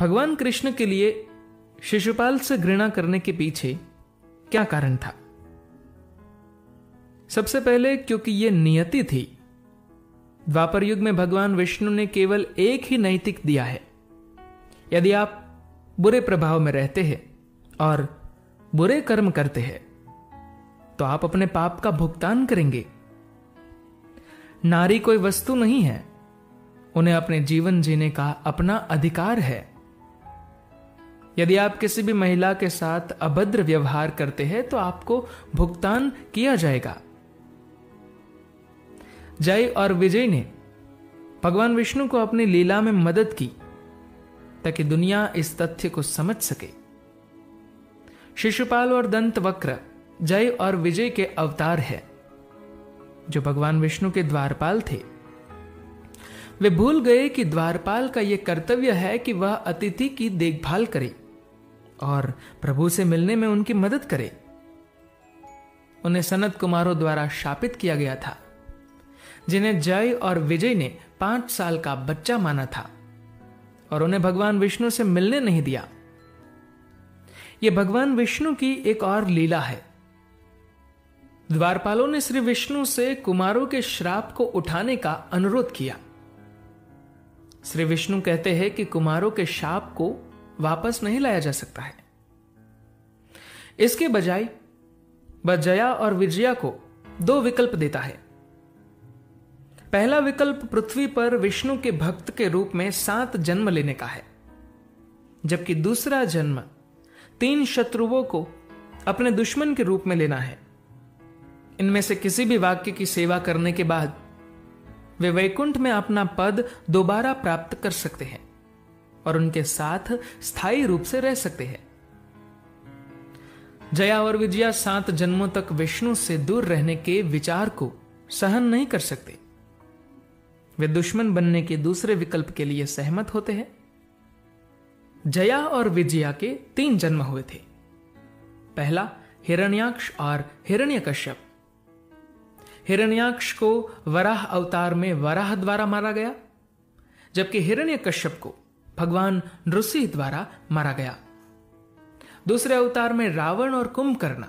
भगवान कृष्ण के लिए शिशुपाल से घृणा करने के पीछे क्या कारण था? सबसे पहले क्योंकि यह नियति थी। द्वापर युग में भगवान विष्णु ने केवल एक ही नैतिक दिया है। यदि आप बुरे प्रभाव में रहते हैं और बुरे कर्म करते हैं तो आप अपने पाप का भुगतान करेंगे। नारी कोई वस्तु नहीं है, उन्हें अपने जीवन जीने का अपना अधिकार है। यदि आप किसी भी महिला के साथ अभद्र व्यवहार करते हैं तो आपको भुगतान किया जाएगा। जय और विजय ने भगवान विष्णु को अपनी लीला में मदद की ताकि दुनिया इस तथ्य को समझ सके। शिशुपाल और दंतवक्र जय और विजय के अवतार है, जो भगवान विष्णु के द्वारपाल थे। वे भूल गए कि द्वारपाल का यह कर्तव्य है कि वह अतिथि की देखभाल करे और प्रभु से मिलने में उनकी मदद करे। उन्हें सनत कुमारों द्वारा शापित किया गया था, जिन्हें जय और विजय ने 5 साल का बच्चा माना था और उन्हें भगवान विष्णु से मिलने नहीं दिया। यह भगवान विष्णु की एक और लीला है। द्वारपालों ने श्री विष्णु से कुमारों के श्राप को उठाने का अनुरोध किया। श्री विष्णु कहते हैं कि कुमारों के शाप को वापस नहीं लाया जा सकता है। इसके बजाय वह जया और विजया को 2 विकल्प देता है। पहला विकल्प पृथ्वी पर विष्णु के भक्त के रूप में 7 जन्म लेने का है, जबकि दूसरा जन्म 3 शत्रुओं को अपने दुश्मन के रूप में लेना है। इनमें से किसी भी वाक्य की सेवा करने के बाद वे वैकुंठ में अपना पद दोबारा प्राप्त कर सकते हैं और उनके साथ स्थायी रूप से रह सकते हैं। जया और विजया 7 जन्मों तक विष्णु से दूर रहने के विचार को सहन नहीं कर सकते। वे दुश्मन बनने के दूसरे विकल्प के लिए सहमत होते हैं। जया और विजया के 3 जन्म हुए थे। पहला हिरण्याक्ष और हिरण्यकश्यप। हिरण्याक्ष को वराह अवतार में वराह द्वारा मारा गया, जबकि हिरण्यकश्यप को भगवान नृसिंह द्वारा मारा गया। दूसरे अवतार में रावण और कुंभकर्ण।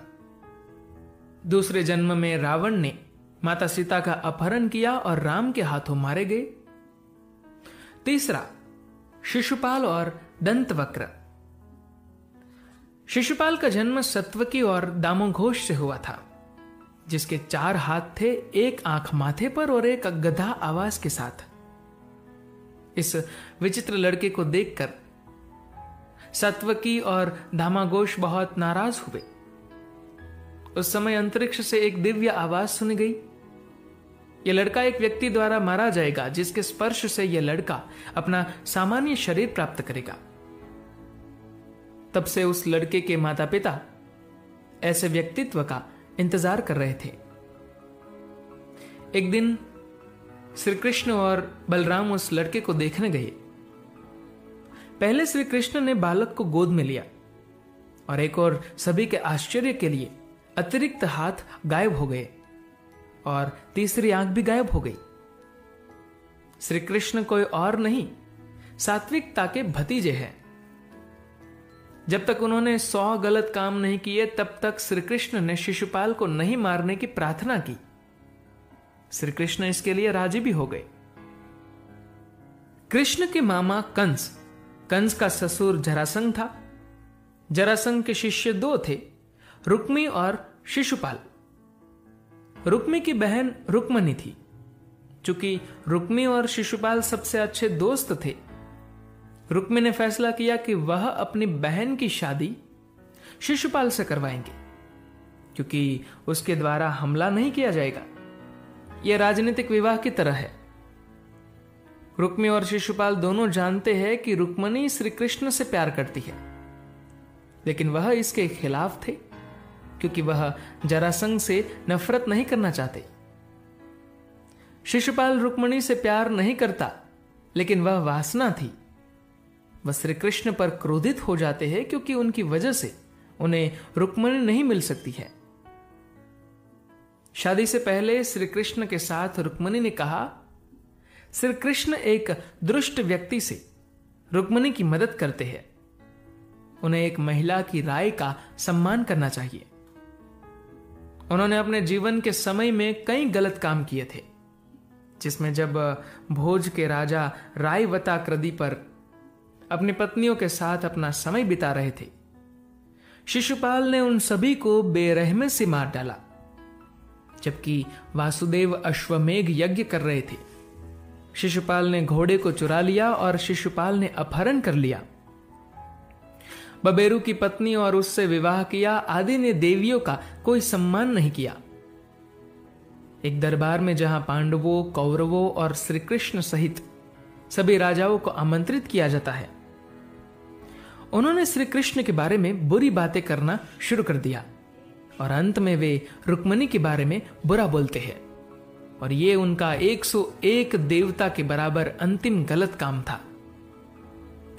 दूसरे जन्म में रावण ने माता सीता का अपहरण किया और राम के हाथों मारे गए। तीसरा शिशुपाल और दंतवक्र। शिशुपाल का जन्म सत्वकी और दामोघोष से हुआ था, जिसके 4 हाथ थे, 1 आंख माथे पर और 1 गधा आवाज के साथ। इस विचित्र लड़के को देखकर सत्वकी और दामाघोष बहुत नाराज हुए। उस समय अंतरिक्ष से एक दिव्य आवाज सुनी गई। यह लड़का एक व्यक्ति द्वारा मारा जाएगा, जिसके स्पर्श से यह लड़का अपना सामान्य शरीर प्राप्त करेगा। तब से उस लड़के के माता पिता ऐसे व्यक्तित्व का इंतजार कर रहे थे। एक दिन श्री कृष्ण और बलराम उस लड़के को देखने गए। पहले श्री कृष्ण ने बालक को गोद में लिया और एक और सभी के आश्चर्य के लिए अतिरिक्त हाथ गायब हो गए और तीसरी आंख भी गायब हो गई। श्री कृष्ण कोई और नहीं, सात्विकता के भतीजे हैं। जब तक उन्होंने 100 गलत काम नहीं किए, तब तक श्री कृष्ण ने शिशुपाल को नहीं मारने की प्रार्थना की। श्री कृष्ण इसके लिए राजी भी हो गए। कृष्ण के मामा कंस का ससुर जरासंध था। जरासंध के शिष्य 2 थे, रुक्मी और शिशुपाल। रुक्मी की बहन रुक्मणी थी। चूंकि रुक्मी और शिशुपाल सबसे अच्छे दोस्त थे, रुक्मी ने फैसला किया कि वह अपनी बहन की शादी शिशुपाल से करवाएंगे, क्योंकि उसके द्वारा हमला नहीं किया जाएगा। यह राजनीतिक विवाह की तरह है। रुक्मी और शिशुपाल दोनों जानते हैं कि रुक्मणी श्री कृष्ण से प्यार करती है, लेकिन वह इसके खिलाफ थे, क्योंकि वह जरासंध से नफरत नहीं करना चाहते। शिशुपाल रुक्मणी से प्यार नहीं करता, लेकिन वह वासना थी। वह श्री कृष्ण पर क्रोधित हो जाते हैं, क्योंकि उनकी वजह से उन्हें रुक्मणी नहीं मिल सकती है। शादी से पहले श्री कृष्ण के साथ रुक्मणी ने कहा, श्री कृष्ण एक दुष्ट व्यक्ति से रुक्मिणी की मदद करते हैं। उन्हें एक महिला की राय का सम्मान करना चाहिए। उन्होंने अपने जीवन के समय में कई गलत काम किए थे, जिसमें जब भोज के राजा रायवता कृदि पर अपनी पत्नियों के साथ अपना समय बिता रहे थे, शिशुपाल ने उन सभी को बेरहमी से मार डाला। जबकि वासुदेव अश्वमेघ यज्ञ कर रहे थे, शिशुपाल ने घोड़े को चुरा लिया और शिशुपाल ने अपहरण कर लिया। बबेरू की पत्नी और उससे विवाह किया आदि ने देवियों का कोई सम्मान नहीं किया। एक दरबार में जहां पांडवों, कौरवों और श्री कृष्ण सहित सभी राजाओं को आमंत्रित किया जाता है, उन्होंने श्री कृष्ण के बारे में बुरी बातें करना शुरू कर दिया और अंत में वे रुक्मिणी के बारे में बुरा बोलते हैं। और ये उनका 101 देवता के बराबर अंतिम गलत काम था।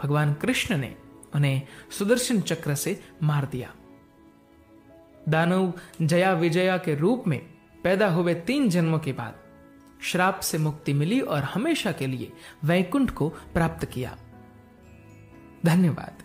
भगवान कृष्ण ने उन्हें सुदर्शन चक्र से मार दिया। दानव जया विजया के रूप में पैदा हुए 3 जन्मों के बाद श्राप से मुक्ति मिली और हमेशा के लिए वैकुंठ को प्राप्त किया। धन्यवाद।